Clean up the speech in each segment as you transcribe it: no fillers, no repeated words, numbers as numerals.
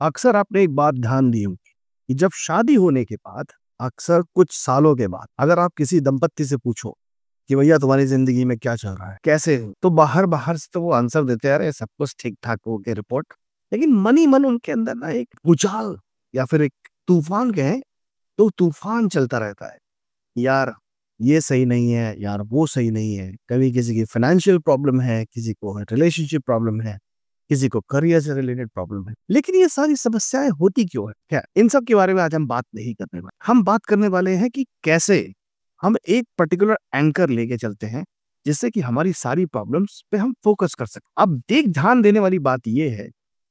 अक्सर आपने एक बात ध्यान दी होगी कि जब शादी होने के बाद अक्सर कुछ सालों के बाद अगर आप किसी दंपत्ति से पूछो कि भैया तुम्हारी जिंदगी में क्या चल रहा है, कैसे हो, तो बाहर बाहर से तो वो आंसर देते हैं, अरे सब कुछ ठीक ठाक हो के रिपोर्ट। लेकिन मन ही मन उनके अंदर ना एक भूचाल या फिर एक तूफान कहें तो तूफान चलता रहता है। यार ये सही नहीं है, यार वो सही नहीं है। कभी किसी की फाइनेंशियल प्रॉब्लम है, किसी को रिलेशनशिप प्रॉब्लम है, किसी को करियर से रिलेटेड प्रॉब्लम है। लेकिन ये सारी समस्याएं होती क्यों है? क्या इन सब के बारे में आज हम बात नहीं करने वाले। हम बात करने वाले हैं कि कैसे हम एक पर्टिकुलर एंकर लेके चलते हैं जिससे कि हमारी सारी प्रॉब्लम्स पे हम फोकस कर सकें। अब देख ध्यान देने वाली बात ये है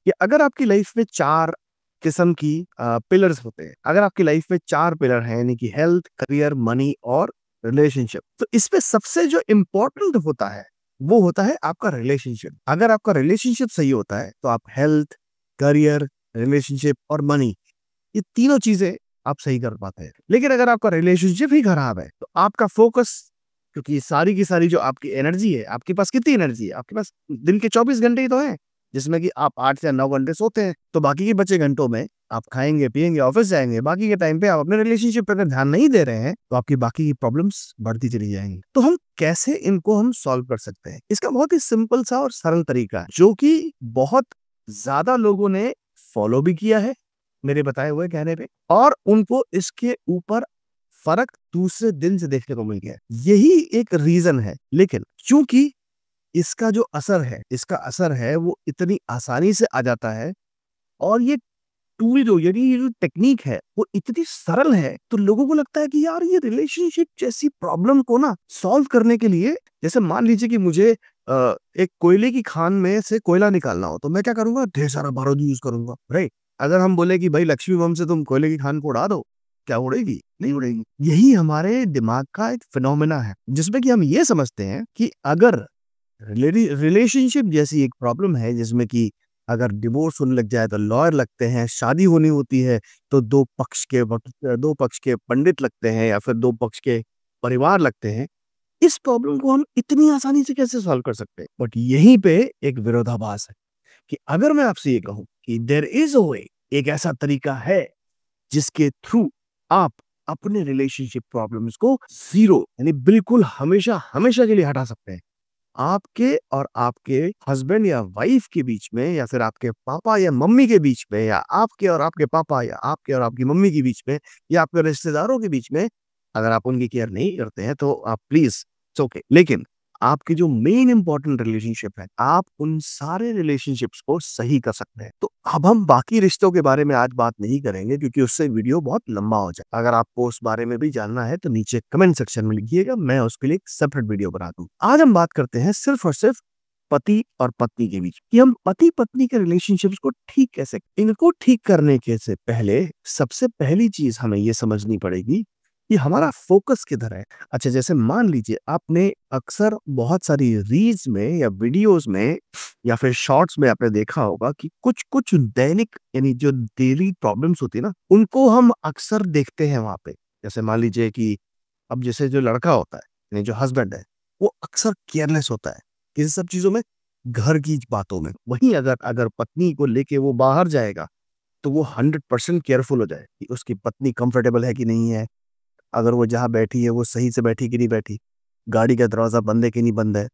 कि अगर आपकी लाइफ में चार किस्म की पिलर्स होते हैं, अगर आपकी लाइफ में चार पिलर हैं यानी कि हेल्थ, करियर, मनी और रिलेशनशिप, तो इसमें सबसे जो इम्पोर्टेंट होता है वो होता है आपका रिलेशनशिप। अगर आपका रिलेशनशिप सही होता है तो आप हेल्थ, करियर, रिलेशनशिप और मनी, ये तीनों चीजें आप सही कर पाते हैं। लेकिन अगर आपका रिलेशनशिप ही खराब है तो आपका फोकस, क्योंकि सारी की सारी जो आपकी एनर्जी है, आपके पास कितनी एनर्जी है? आपके पास दिन के 24 घंटे ही तो है, जिसमें कि आप 8 से 9 घंटे सोते हैं। तो बाकी के बचे घंटों में आप खाएंगे, पिएंगे, ऑफिस जाएंगे। बाकी के टाइम पे आप अपने रिलेशनशिप पर अगर ध्यान नहीं दे रहे हैं तो आपकी बाकी की प्रॉब्लम्स बढ़ती चली जाएंगी। तो हम कैसे इनको हम सॉल्व कर सकते हैं? इसका बहुत ही सिंपल सा और सरल तरीका है जो कि बहुत ज्यादा लोगों ने फॉलो भी किया है मेरे बताए हुए कहने पे, और उनको इसके ऊपर फर्क दूसरे दिन से देखने को मिल गया है। यही एक रीजन है। लेकिन क्योंकि इसका असर है वो इतनी आसानी से आ जाता है, और ये टूल जो यानी ये जो टेक्निक है वो इतनी सरल है, तो लोगों को लगता है कि यार ये रिलेशनशिप जैसी प्रॉब्लम को ना सॉल्व करने के लिए, जैसे मान लीजिए कि मुझे एक कोयले की खान में से कोयला निकालना हो तो मैं क्या करूंगा? ढेर सारा बारूद यूज करूंगा, राइट? अगर हम बोले कि भाई लक्ष्मी बम से तुम कोयले की खान को उड़ा दो, क्या उड़ेगी? नहीं उड़ेगी। यही हमारे दिमाग का एक फिनोमेना है जिसमें कि हम ये समझते हैं कि अगर रिलेशनशिप जैसी एक प्रॉब्लम है जिसमें कि अगर डिवोर्स होने लग जाए तो लॉयर लगते हैं, शादी होनी होती है तो दो पक्ष के पंडित लगते हैं या फिर दो पक्ष के परिवार लगते हैं, इस प्रॉब्लम को हम इतनी आसानी से कैसे सॉल्व कर सकते हैं? बट यहीं पे एक विरोधाभास है कि अगर मैं आपसे ये कहूं कि देयर इज अ वे, एक ऐसा तरीका है जिसके थ्रू आप अपने रिलेशनशिप प्रॉब्लम्स को जीरो यानी बिल्कुल हमेशा हमेशा के लिए हटा सकते हैं। आपके और आपके हस्बैंड या वाइफ के बीच में, या फिर आपके पापा या मम्मी के बीच में, या आपके और आपके पापा या आपके और आपकी मम्मी के बीच में, या आपके रिश्तेदारों के बीच में, अगर आप उनकी केयर नहीं करते हैं तो आप प्लीज इट्स ओके। लेकिन आपकी जो मेन इंपॉर्टेंट रिलेशनशिप है, आप उन सारे रिलेशनशिप्स को सही कर सकते हैं। तो अब हम बाकी रिश्तों के बारे में आज बात नहीं करेंगे क्योंकि उससे वीडियो बहुत लंबा हो जाए। अगर आपको उस बारे में भी जानना है तो नीचे कमेंट सेक्शन में लिखिएगा, मैं उसके लिए एक सेपरेट वीडियो बना दूं। आज हम बात करते हैं सिर्फ और सिर्फ पति और पत्नी के बीच कि हम पति पत्नी के रिलेशनशिप्स को ठीक कैसे। इनको ठीक करने के से पहले सबसे पहली चीज हमें ये समझनी पड़ेगी कि हमारा फोकस किधर है। अच्छा, जैसे मान लीजिए आपने अक्सर बहुत सारी रील्स में या वीडियोस में या फिर शॉर्ट्स में आपने देखा होगा कि कुछ कुछ दैनिक यानी जो डेली प्रॉब्लम्स होती है ना, उनको हम अक्सर देखते हैं वहां पे। जैसे मान लीजिए कि अब जैसे जो लड़का होता है यानी जो हस्बैंड है, वो अक्सर केयरलेस होता है किसी सब चीजों में, घर की बातों में। वहीं अगर अगर पत्नी को लेके वो बाहर जाएगा तो वो 100% केयरफुल हो जाए कि उसकी पत्नी कंफर्टेबल है कि नहीं है, अगर वो जहाँ बैठी है वो सही से बैठी कि नहीं बैठी, गाड़ी का दरवाजा बंद है कि नहीं बंद है,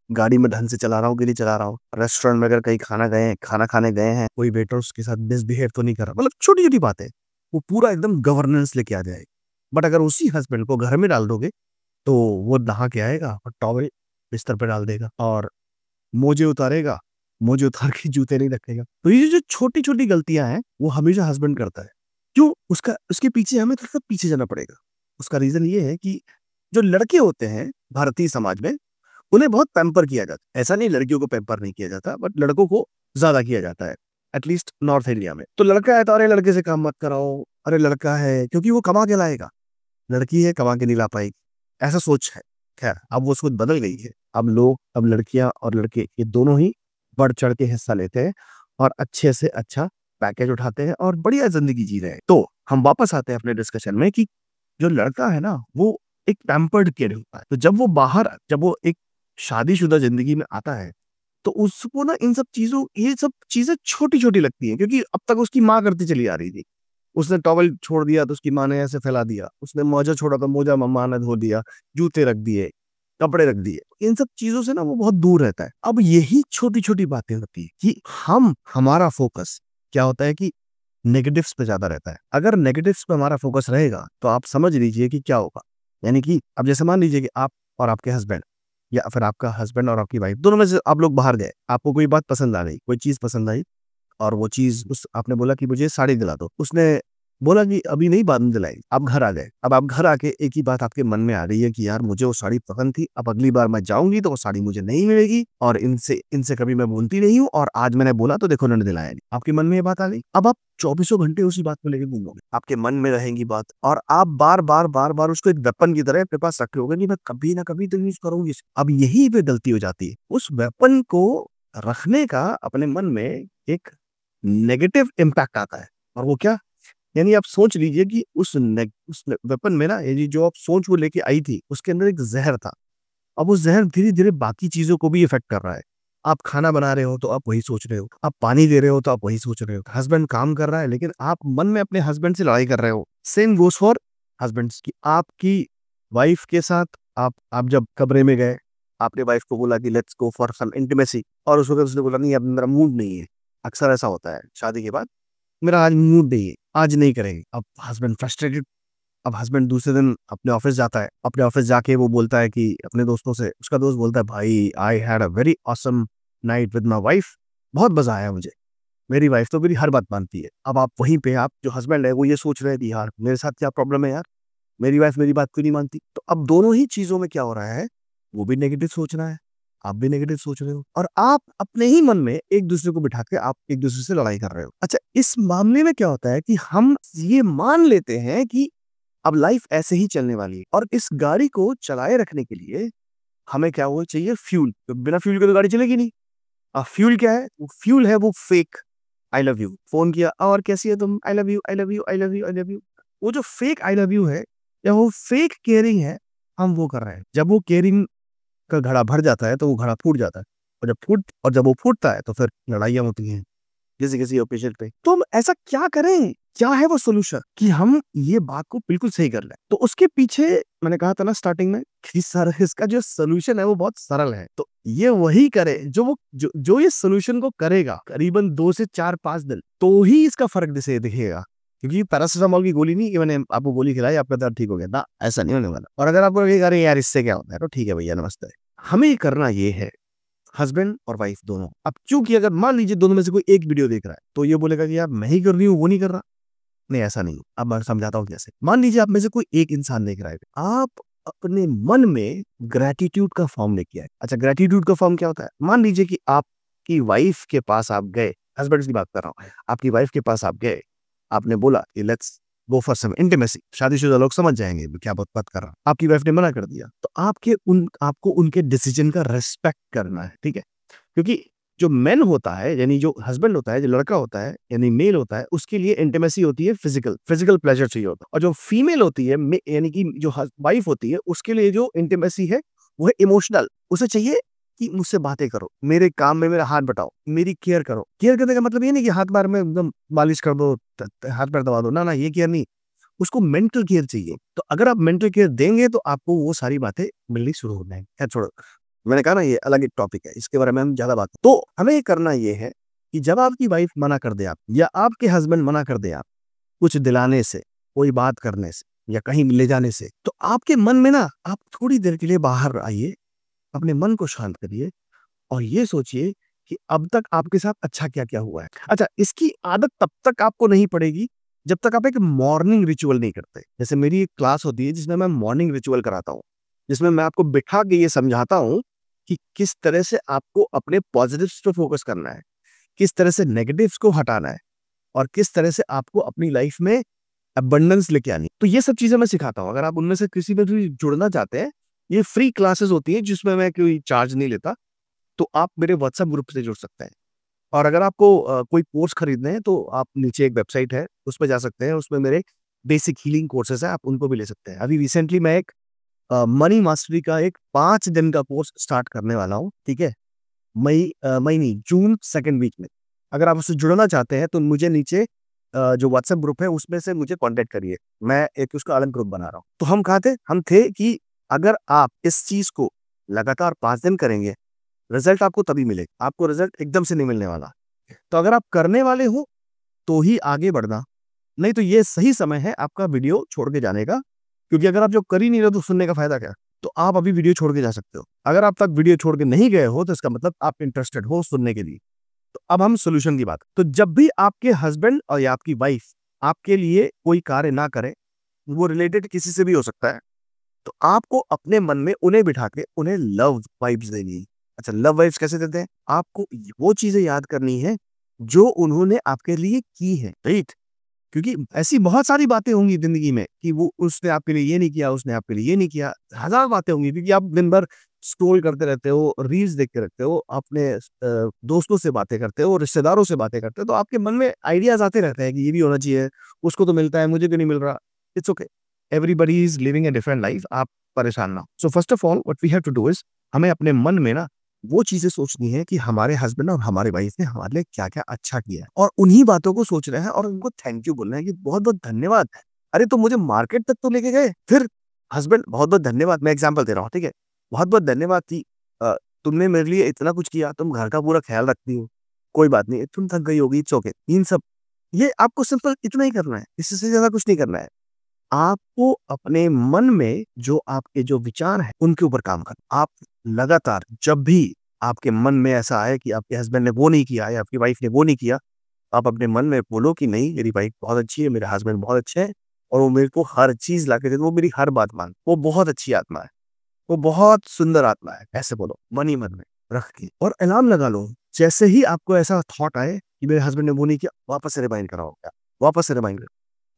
गाड़ी में ढंग से चला रहा हूँ कि नहीं चला रहा हूँ, रेस्टोरेंट में अगर कहीं खाना खाने गए हैं, कोई वेटर उसके साथ मिसबिहेव तो नहीं कर रहा। मतलब छोटी छोटी बातें वो पूरा एकदम गवर्नेंस लेके आ जाएगी। बट अगर उसी हस्बैंड को घर में डाल दोगे तो वो नहा के आएगा और टॉवल बिस्तर पर डाल देगा और मोजे उतारेगा, मोजे उतार के जूते नहीं रखेगा। तो ये जो छोटी छोटी गलतियां हैं वो हमेशा हस्बैंड करता है। क्यों? उसका उसके पीछे हमें थोड़ा सा पीछे जाना पड़ेगा। उसका रीजन ये है कि जो लड़के होते हैं भारतीय समाज में, उन्हें बहुत पैम्पर किया जाता है। ऐसा नहीं लड़कियों को पैम्पर नहीं किया जाता, बट लड़कों को ज्यादा किया जाता है, एटलीस्ट नॉर्थ इंडिया में। तो लड़का है तो अरे लड़के से काम मत कराओ, अरे लड़का है क्योंकि वो कमा के लाएगा, लड़की है कमा के नहीं ला पाएगी, ऐसा सोच है। खैर अब वो सोच बदल गई है। अब लड़कियां और लड़के ये दोनों ही बढ़ चढ़ के हिस्सा लेते हैं और अच्छे से अच्छा पैकेज उठाते हैं और बढ़िया जिंदगी जी रहे हैं। तो हम वापस आते हैं अपने डिस्कशन में कि जो लड़का है ना वो एक पैम्पर्ड किड होता है। तो जब वो एक शादीशुदा जिंदगी में आता है तो उसको ना इन सब चीज़ों ये सब चीज़ें छोटी-छोटी लगती हैं क्योंकि अब तक उसकी माँ करती चली आ रही थी। उसने टॉवल छोड़ दिया तो उसकी माँ ने ऐसे फैला दिया, उसने मोजा छोड़ा तो मोजा मम्मा ने धो दिया, जूते रख दिए, कपड़े रख दिए। इन सब चीज़ों से ना वो बहुत दूर रहता है। अब यही छोटी-छोटी बातें होती हैं कि हमारा फ़ोकस क्या होता है कि नेगेटिव्स पे ज़्यादा रहता है। अगर नेगेटिव्स पे हमारा फ़ोकस रहेगा, तो आप समझ लीजिए कि क्या होगा। यानी कि अब जैसे मान लीजिए कि आप और आपके हस्बैंड या फिर आपका हस्बैंड और आपकी वाइफ दोनों में से आप लोग बाहर गए, आपको कोई बात पसंद आ गई, कोई चीज़ पसंद आई और वो चीज़ उस आपने बोला कि मुझे साड़ी दिला दो। उसने बोला कि अभी नहीं बाद में दिलाएगी। आप घर आ गए। अब आप घर आके एक ही बात आपके मन में आ रही है कि यार मुझे वो साड़ी पसंद थी, अब अगली बार मैं जाऊँगी तो वो साड़ी मुझे नहीं मिलेगी और इनसे इनसे कभी मैं बोलती नहीं हूँ और आज मैंने बोला तो देखो उन्होंने दिलाया नहीं। आपके मन में ये बात आ गई। अब आप चौबीसों घंटे उसी बात को लेके घूमोगे। आपके मन में रहेगी बात और आप बार-बार, बार-बार उसको एक वेपन की तरह अपने पास रखे होगे कि मैं कभी ना कभी तो यूज़ करूँगी इसे। अब यही पे गलती हो जाती है। उस वेपन को रखने का अपने मन में एक नेगेटिव इम्पैक्ट आता है और वो क्या? यानी आप सोच लीजिए कि उस वेपन में ना ये जो आप सोच वो लेके आई थी, उसके अंदर एक ज़हर था। अब वो ज़हर धीरे-धीरे बाकी चीज़ों को भी इफ़ेक्ट कर रहा है। आप खाना बना रहे हो तो आप वही सोच रहे हो, आप पानी दे रहे हो तो आप वही सोच रहे हो, हस्बैंड काम कर रहा है लेकिन आप मन में अपने हस्बैंड से लड़ाई कर रहे हो। सेम गोज़ फॉर हस्बैंड्स कि आपकी वाइफ़ के साथ आप जब कमरे में गए, आपने वाइफ़ को बोला कि let's go for some intimacy और उस वक़्त उसने बोला नहीं अब मेरा मूड नहीं है। अक्सर ऐसा होता है शादी के बाद, मेरा आज मूड नहीं है, आज नहीं करेंगे। अब हस्बैंड फ्रस्ट्रेटेड अब हस्बैंड दूसरे दिन अपने ऑफिस जाता है। अपने ऑफिस जाके वो बोलता है कि अपने दोस्तों से उसका दोस्त बोलता है, "भाई, I had a very awesome night with my wife. बहुत मज़ा आया मुझे। मेरी वाइफ तो मेरी हर बात मानती है।" अब आप वहीं पे आप जो हस्बैंड है वो ये सोच रहे हैं कि यार मेरे साथ क्या प्रॉब्लम है यार? मेरी वाइफ मेरी बात क्यों नहीं मानती? तो अब दोनों ही चीज़ों में क्या हो रहा है, वो भी नेगेटिव सोच रहा है, आप भी नेगेटिव सोच रहे हो और आप अपने ही मन में एक-दूसरे को बिठा के आप एक-दूसरे से लड़ाई कर रहे हो। अच्छा, इस मामले में क्या होता है कि हम ये मान लेते हैं कि अब लाइफ ऐसे ही चलने वाली है और इस गाड़ी को चलाए रखने के लिए हमें क्या वो चाहिए फ्यूल। तो बिना फ्यूल के तो गाड़ी चलेगी नहीं। फ्यूल क्या है? वो फ्यूल है वो fake I love you. Phone किया और कैसी है तुम? I love you, I love you, I love you, I love you. वो जो फेक आई लव यू है या वो फेक केयरिंग है, हम वो कर रहे हैं। जब वो केयरिंग का घड़ा भर जाता है तो वो घड़ा फूट जाता है और जब वो फूटता है तो फिर लड़ाइयाँ होती हैं। किसी-किसी ओकेज़न पे। तो हम ऐसा क्या करें? क्या है वो सॉल्यूशन कि हम ये बात को बिल्कुल सही कर लें? तो उसके पीछे मैंने कहा था ना स्टार्टिंग में कि सर इसका जो सॉल्यूशन है वो बहुत सरल है। तो ये वही करे जो ये सॉल्यूशन को करेगा करीबन 2 से 4-5 दिन, तो ही इसका फ़र्क दिखेगा। क्योंकि पैरासिटामॉल की गोली नहीं कि मैंने आपको गोली खिलाई आपका दर्द ठीक हो गया। ना, ऐसा नहीं होने वाला। और अगर आपको लगेगा अरे यार इससे क्या होता है? तो ठीक है भैया नमस्ते। हमें करना ये है हस्बैंड और वाइफ दोनों। अब चूँकि अगर मान लीजिए दोनों में से कोई एक वीडियो देख रहा है, तो ये बोलेगा कि यार मैं ही कर रही हूँ, वो नहीं कर रहा। नहीं, ऐसा नहीं है। अब मैं समझाता हूँ कैसे। मान लीजिए आप में से कोई एक इंसान देख रहा है, आप अपने मन में ग्रैटिट्यूड का फॉर्म लेके आए। अच्छा, ग्रैटिट्यूड का फॉर्म क्या होता है? मान लीजिए कि आपकी वाइफ के पास आप गए, हस्बैंड की बात कर रहा हूँ। आपकी वाइफ के पास आप गए, आपने बोला कि let's go for some intimacy. शादीशुदा लोग समझ जाएँगे मैं क्या बात कर रहा हूँ। आपकी वाइफ ने मना कर दिया, तो आपको उनके डिसीजन का रिस्पेक्ट करना है, ठीक है? क्योंकि जो मेन होता है यानी जो हस्बैंड होता है, जो लड़का होता है यानी मेल होता है, उसके लिए इंटिमेसी होती है फिजिकल प्लेज़र चाहिए होता है और जो फीमेल होती है यानी कि जो वाइफ होती है, उसके लिए जो इंटिमेसी है, वो है इमोशनल। उसे चाहिए कि मुझसे बातें करो, मेरे काम में मेरा हाथ बटाओ, मेरी केयर करो। केयर करने का मतलब ये नहीं कि हाथ पैर में एकदम मालिश कर दो, हाथ पैर दबा दो, ना, ना ये केयर नहीं। उसको मेंटल केयर चाहिए। तो अगर आप मेंटल केयर देंगे तो आपको वो सारी बातें मिलनी शुरू हो जाएँगी। खैर छोड़ो। मैंने कहा ना ये अलग एक टॉपिक है, इसके बारे में हम ज़्यादा बात तो हमें ये करना ये है कि जब आपकी वाइफ मना कर दे आप या आपके हस्बैंड मना कर दे आप, कुछ दिलाने से, कोई बात करने से या कहीं ले जाने से, तो आपके मन में ना आप थोड़ी देर के लिए बाहर आइए, अपने मन को शांत करिए और ये सोचिए कि अब तक आपके साथ अच्छा क्या-क्या हुआ है। अच्छा, इसकी आदत तब तक आपको नहीं पड़ेगी, जब तक आप एक मॉर्निंग रिचुअल नहीं करते। जैसे मेरी एक क्लास होती है जिसमें मैं मॉर्निंग रिचुअल कराता हूँ, जिसमें मैं आपको बिठा के ये समझाता हूँ कि किस तरह से आपको अपने पॉजिटिव्स पे फोकस करना है, किस तरह से नेगेटिव्स को हटाना है और किस तरह से आपको अपनी लाइफ में अबंडेंस लेके आनी है। तो ये सब चीज़ें मैं सिखाता हूँ। अगर आप उनमें से किसी में भी जुड़ना चाहते हैं, ये फ्री क्लासेस होती हैं जिसमें मैं कोई चार्ज नहीं लेता। तो आप मेरे व्हाट्सएप ग्रुप से जुड़ सकते हैं। और अगर आपको कोई कोर्स खरीदने हैं तो आप नीचे एक वेबसाइट है, उस पे जा सकते हैं। उसमें मेरे बेसिक हीलिंग कोर्सेज़ हैं, आप उनको भी ले सकते हैं। अभी रिसेंटली मैं एक मनी मास्टरी का एक 5 दिन का कोर्स स्टार्ट करने वाला हूँ, ठीक है? मई नहीं, जून सेकंड वीक में। अगर आप उससे जुड़ना चाहते हैं तो मुझे नीचे जो व्हाट्सएप ग्रुप है उसमें से मुझे कांटेक्ट करिए, मैं एक उसका अलग ग्रुप बना रहा हूँ। तो हम कहाँ थे, हम थे कि अगर आप इस चीज को लगातार 5 दिन करेंगे, रिजल्ट आपको तभी मिलेगा, आपको रिजल्ट एकदम से नहीं मिलने वाला। तो अगर आप करने वाले हो तो ही आगे बढ़ना, नहीं तो ये सही समय है आपका वीडियो छोड़ के जाने का, क्योंकि अगर आप जो कर ही नहीं रहे तो सुनने का फायदा क्या। तो आप अभी वीडियो छोड़ के जा सकते हो। अगर आप तक वीडियो छोड़ के नहीं गए हो तो इसका मतलब आप इंटरेस्टेड हो सुनने के लिए। तो अब हम सोल्यूशन की बात, तो जब भी आपके हस्बैंड और या आपकी वाइफ आपके लिए कोई कार्य ना करे, वो रिलेटेड किसी से भी हो सकता है, तो आपको अपने मन में उन्हें बिठा के उन्हें लव वाइब्स देनी है। अच्छा, लव वाइब्स कैसे देते हैं, आपको वो चीजें याद करनी है जो उन्होंने आपके लिए की है, राइट। क्योंकि ऐसी बहुत सारी बातें होंगी जिंदगी में कि वो उसने आपके लिए ये नहीं किया, उसने आपके लिए ये नहीं किया, हजार बातें होंगी, क्योंकि आप दिन भर स्क्रॉल करते रहते हो, रील्स देखते रहते हो, अपने दोस्तों से बातें करते हो, रिश्तेदारों से बातें करते हो, तो आपके मन में आइडियाज आते रहते हैं कि ये भी होना चाहिए, उसको तो मिलता है, मुझे क्यों नहीं मिल रहा। It's okay, everybody is living a different life, आप परेशान ना हो। So first of all what we have to do is, हमें अपने मन में ना वो चीजें सोचनी है कि हमारे हस्बैंड और हमारे वाइफ ने हमारे लिए क्या क्या अच्छा किया है, और उन्हीं बातों को सोच रहे हैं और उनको थैंक यू बोलना है कि बहुत बहुत धन्यवाद। अरे तो मुझे मार्केट तक तो लेके गए, फिर हस्बैंड बहुत बहुत धन्यवाद, मैं एग्जांपल दे रहा हूँ, ठीक है, बहुत बहुत धन्यवाद कि अ, तुमने मेरे लिए इतना कुछ किया, तुम घर का पूरा ख्याल रखती हो, कोई बात नहीं, तुम थक गई होगी, इट्स ओके। इन सब, ये आपको सिंपल इतना ही करना है, इससे ज्यादा कुछ नहीं करना है। आपको अपने मन में जो आपके जो विचार हैं उनके ऊपर काम करना। आप लगातार जब भी आपके मन में ऐसा आए कि आपके हस्बैंड ने वो नहीं किया या आपकी वाइफ ने वो नहीं किया, आप अपने मन में बोलो कि नहीं, मेरी वाइफ बहुत अच्छी है, मेरे हस्बैंड बहुत अच्छे हैं, और वो मेरे को हर चीज ला के देते, वो मेरी हर बात मान, वो बहुत अच्छी आत्मा है, वो बहुत सुंदर आत्मा है, ऐसे बोलो मन ही मन में रख के, और अलार्म लगा लो। जैसे ही आपको ऐसा थॉट आए कि मेरे हस्बैंड ने वो नहीं किया, वापस से रिमाइंड कराओ, वापस से रिमाइंड।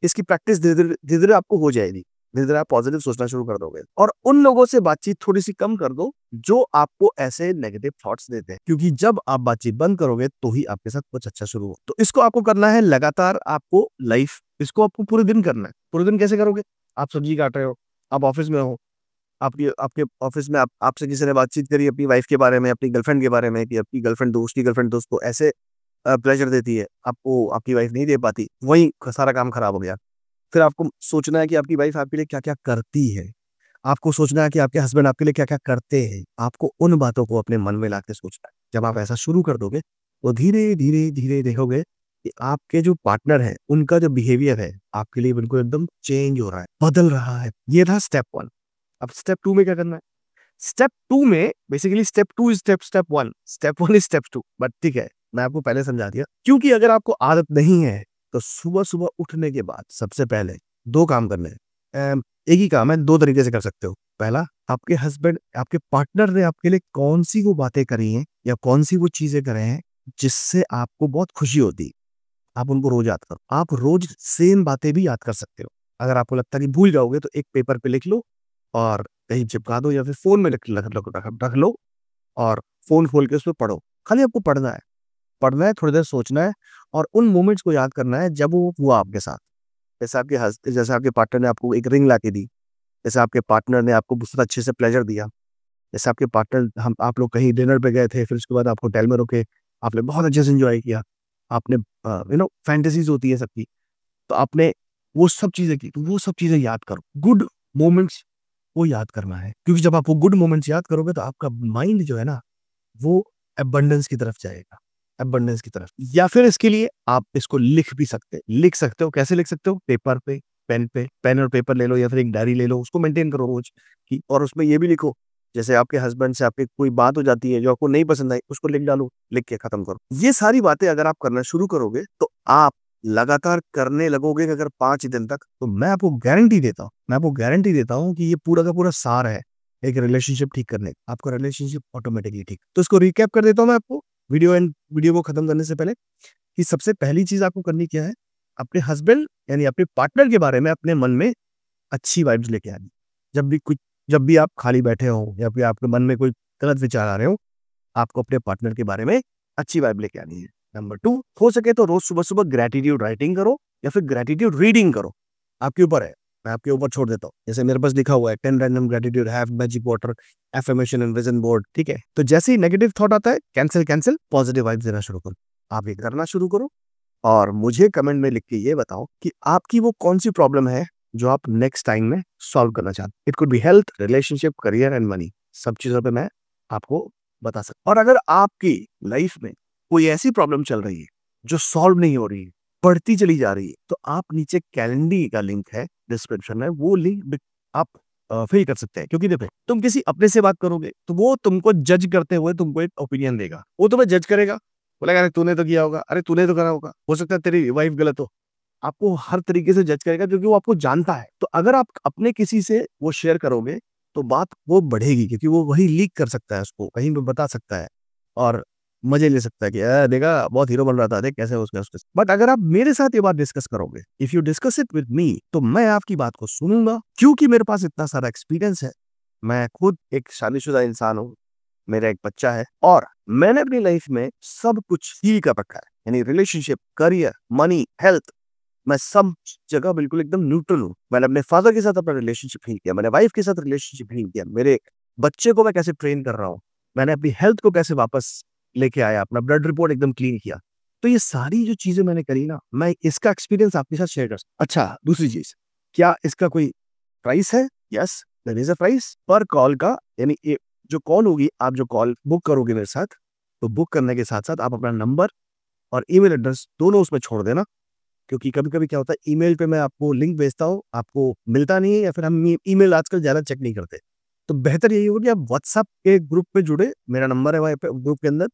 इसकी प्रैक्टिस धीरे-धीरे आपको हो जाएगी। धीरे-धीरे आप पॉजिटिव सोचना शुरू कर दोगे, और उन लोगों से बातचीत थोड़ी-सी कम कर दो जो आपको ऐसे नेगेटिव थॉट्स देते हैं, क्योंकि जब आप बातचीत बंद करोगे तो ही आपके साथ कुछ अच्छा शुरू हो। तो इसको आपको करना है लगातार, आपको लाइफ इसको आपको पूरे दिन करना है। पूरे दिन कैसे करोगे? आप सब्जी काट रहे हो, आप ऑफिस में हो, आपकी आपके ऑफिस में आपसे किसी ने बातचीत करी अपनी वाइफ के बारे में, अपनी गर्लफ्रेंड के बारे में, कि आपकी गर्लफ्रेंड दोस्त को ऐसे प्लेजर देती है, आपको आपकी वाइफ नहीं दे पाती, वहीं सारा काम खराब हो गया। फिर आपको सोचना है कि आपकी वाइफ आपके लिए क्या-क्या करती है। आपको सोचना है कि आपके हस्बैंड आपके लिए क्या-क्या करते हैं। आपको उन बातों को अपने मन में लाके सोचना है। जब आप ऐसा शुरू कर दोगे, तो धीरे-धीरे, धीरे देखोगे कि आपके जो पार्टनर हैं, उनका जो बिहेवियर है, आपके लिए बिल्कुल एकदम चेंज हो रहा है, बदल रहा है। ये था स्टेप 1। अब स्टेप 2 में क्या करना है? स्टेप 2 में basically step 2 is step 1, step 1 is step 2, but ठीक है, मैं आपको पहले समझा दिया। क्योंकि अगर आपको आदत नहीं है, तो सुबह-सुबह उठने के बाद सबसे पहले 2 काम करने हैं। एक ही काम है, 2 तरीके से कर सकते हो। पहला, आपके हस्बैंड, आपके पार्टनर ने आपके लिए कौन-सी वो बातें करी हैं या कौन-सी वो चीज़ें करे हैं, जिससे आपको बहुत खुशी होती है। आप उनको रोज़ याद करो। आप रोज़ सेम बातें भी याद कर सकते हो। अगर आपको लगता है कि भूल जाओगे, तो एक पेपर पे लिख लो और कहीं चिपका दो, या फिर फ़ोन में रख लो, और फ़ोन खोल के उसमें पढ़ो। खाली आपको पढ़ना है, थोड़ी देर सोचना है, और उन मोमेंट्स को याद करना है जब वो हुआ आपके साथ। जैसे आपके पार्टनर ने आपको एक रिंग लाके दी, जैसे आपके पार्टनर ने आपको बहुत अच्छे से प्लेज़र दिया, जैसे आपके पार्टनर हम आप लोग कहीं डिनर पे गए थे, फिर उसके बाद आप होटल में रुके, आपने बहुत अच्छे से एन्जॉय किया। आपने फैंटेसीज़ होती है सबकी, तो आपने वो सब चीज़ें की, तो वो सब चीज़ें याद करो। गुड मोमेंट्स वो याद करना है, क्योंकि जब आप वो गुड मोमेंट्स याद करोगे तो आपका माइंड जो है ना, वो अबंडेंस की तरफ जाएगा, अबंडेंस की तरफ। या फिर इसके लिए आप इसको लिख सकते हो। कैसे लिख सकते हो? पेपर पे, पेन और पेपर ले लो, या फिर एक डायरी ले लो, उसको मेंटेन करो रोज की, और उसमें ये भी लिखो, जैसे आपके हस्बैंड से आपकी कोई बात हो जाती है जो आपको नहीं पसंद आई, उसको लिख डालो, लिख के खत्म करो। ये सारी बातें अगर आप करना शुरू करोगे, तो आप लगातार करने लगोगे कि अगर 5 दिन तक, तो मैं आपको गारंटी देता हूँ कि ये पूरा का पूरा सार है एक रिलेशनशिप ठीक करने का। आपका रिलेशनशिप ऑटोमेटिकली ठीक। तो इसको रिकैप कर देता हूँ मैं आपको, वीडियो को खत्म करने से पहले, कि सबसे पहली चीज आपको करनी क्या है, अपने हस्बैंड यानी अपने पार्टनर के बारे में अपने मन में अच्छी वाइब्स लेके आनी। जब भी आप खाली बैठे हो या फिर आपके मन में कोई गलत विचार आ रहे हो, आपको अपने पार्टनर के बारे में अच्छी वाइब लेके आनी है। नंबर 2, हो सके तो रोज सुबह-सुबह ग्रैटिट्यूड राइटिंग करो या फिर ग्रैटिट्यूड रीडिंग करो, आपके ऊपर है। मैं आपके ऊपर छोड़ देता हूँ। जैसे मेरे पास लिखा हुआ है 10 random gratitude, have magic water, affirmation and vision board, ठीक है। तो जैसे ही नेगेटिव थॉट आता है, कैंसिल कैंसिल, पॉजिटिव वाइब्स देना शुरू करो। आप ये करना शुरू करो और मुझे कमेंट में लिख के ये बताओ कि आपकी वो कौन सी प्रॉब्लम है जो आप नेक्स्ट टाइम में सॉल्व करना चाहते। It could be health, relationship, career and money, सब चीजों पे मैं आपको बता सकता। और अगर आपकी लाइफ में कोई ऐसी प्रॉब्लम चल रही है जो सॉल्व नहीं हो रही है, बढ़ती चली जा रही है, तो आप नीचे कैलेंडर का लिंक है डिस्क्रिप्शन में, वो लिंक आप फिल कर सकते हैं। क्योंकि देखो, तुम किसी अपने से बात करोगे तो वो तुमको जज करते हुए तुमको एक ओपिनियन देगा, वो तुम्हें जज करेगा, बोलेगा अरे तूने तो किया होगा, अरे तूने तो करा होगा, हो सकता है तेरी वाइफ गलत हो, आपको हर तरीके से जज करेगा क्योंकि वो आपको जानता है। तो अगर आप अपने किसी से वो शेयर करोगे तो बात वो बढ़ेगी, क्योंकि वो वही लीक कर सकता है, उसको कहीं पे बता सकता है और मजे ले सकता है कि देखा बहुत हीरो बन रहा था, देख कैसे उसका उसके। बट अगर आप मेरे साथ ये बात डिस्कस करोगे, if you discuss it with me, तो मैं आपकी बात को सुनूंगा, क्योंकि मेरे पास इतना सारा एक्सपीरियंस है। मैं खुद एक शादीशुदा इंसान हूँ, मेरा एक बच्चा है और मैंने अपनी लाइफ में सब कुछ ही कर रखा है, यानी रिलेशनशिप, करियर, मनी, हेल्थ, मैं सब जगह बिल्कुल एकदम न्यूट्रल हूँ। मैंने अपने फादर के साथ अपना रिलेशनशिप हील किया, मैंने वाइफ के साथ रिलेशनशिप हील किया, मेरे बच्चे को मैं कैसे ट्रेन कर रहा हूँ, मैंने अपनी हेल्थ को कैसे वापस लेके आया, अपना ब्लड रिपोर्ट एकदम क्लीन किया। तो ये सारी जो चीजें मैंने करी ना, मैं इसका एक्सपीरियंस आपके साथ शेयर कर सकता। अच्छा, दूसरी चीज, क्या इसका कोई प्राइस है? Yes, there is a price per call का, यानी जो कॉल होगी, आप जो कॉल बुक करोगे मेरे साथ, तो बुक करने के साथ साथ आप अपना नंबर और ईमेल एड्रेस दोनों उसमें छोड़ देना। क्योंकि कभी-कभी क्या होता है, ईमेल पे मैं आपको लिंक भेजता हूँ, आपको मिलता नहीं है, या फिर हम ईमेल आजकल ज़्यादा चेक नहीं करते। तो बेहतर यही होगा कि आप व्हाट्सएप के ग्रुप पे जुड़े, मेरा नंबर है वहाँ पे ग्रुप के अंदर,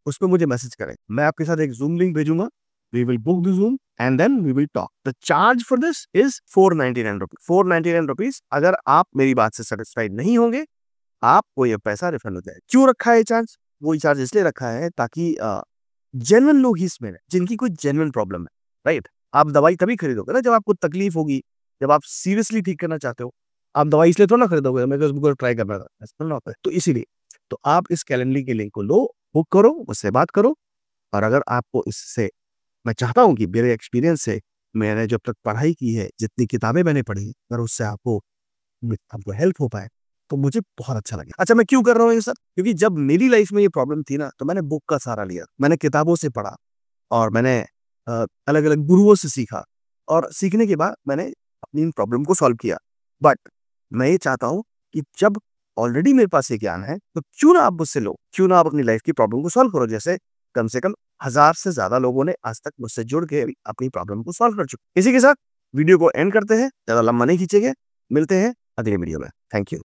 उस पे मुझे मैसेज करें। मैं आपके साथ एक ज़ूम लिंक भेजूँगा, we will book the Zoom and then we will talk. The charge for this is ₹499, ₹499। अगर आप मेरी बात से सैटिस्फाइड नहीं होंगे, आपको ये पैसा रिफंड हो जाएगा। क्यों रखा है ये चार्ज? वो ये चार्ज इसलिए रखा है ताकि जेन्युइन लोग ही इसमें रहें, जिनकी कोई जेन्युइन प्रॉब्लम है, राइट? आप दवाई तभी खरीदोगे ना जब आपको तकलीफ होगी, जब आप सीरियसली ठीक करना चाहते हो। आप दवाई इसलिए थोड़ा ना खरीदोगे, मेरे को इसको ट्राई करना था, ऐसा थोड़ा ना होता है। तो इसीलिए, तो आप इस कैलेंडर के लिंक को लो, बुक करो, मुझसे बात करो। और अगर आपको इससे, मैं चाहता हूँ कि मेरे एक्सपीरियंस से, मैंने जब तक पढ़ाई की है, जितनी किताबें मैंने पढ़ी, अगर उससे आपको आपको हेल्प हो पाए, तो मुझे बहुत अच्छा लगे। अच्छा, मैं क्यों कर रहा हूँ ये सब? क्योंकि जब मेरी लाइफ में ये प्रॉब्लम थी ना, तो मैंने बुक का सहारा लिया, मैंने किताबों से पढ़ा और मैंने अलग-अलग गुरुओं से सीखा और सीखने के बाद मैंने अपनी इन प्रॉब्लम को सॉल्व किया। बट मैं ये चाहता हूँ कि जब ऑलरेडी मेरे पास ये ज्ञान है, तो क्यों ना आप मुझसे लो, क्यों ना आप अपनी लाइफ की प्रॉब्लम को सॉल्व करो। जैसे कम से कम 1000 से ज़्यादा लोगों ने आज तक मुझसे जुड़ के अपनी प्रॉब्लम को सॉल्व कर चुके। इसी के साथ वीडियो को एंड करते हैं, ज़्यादा लंबा नहीं खींचेंगे, मिलते हैं अगले वीडियो में। Thank you.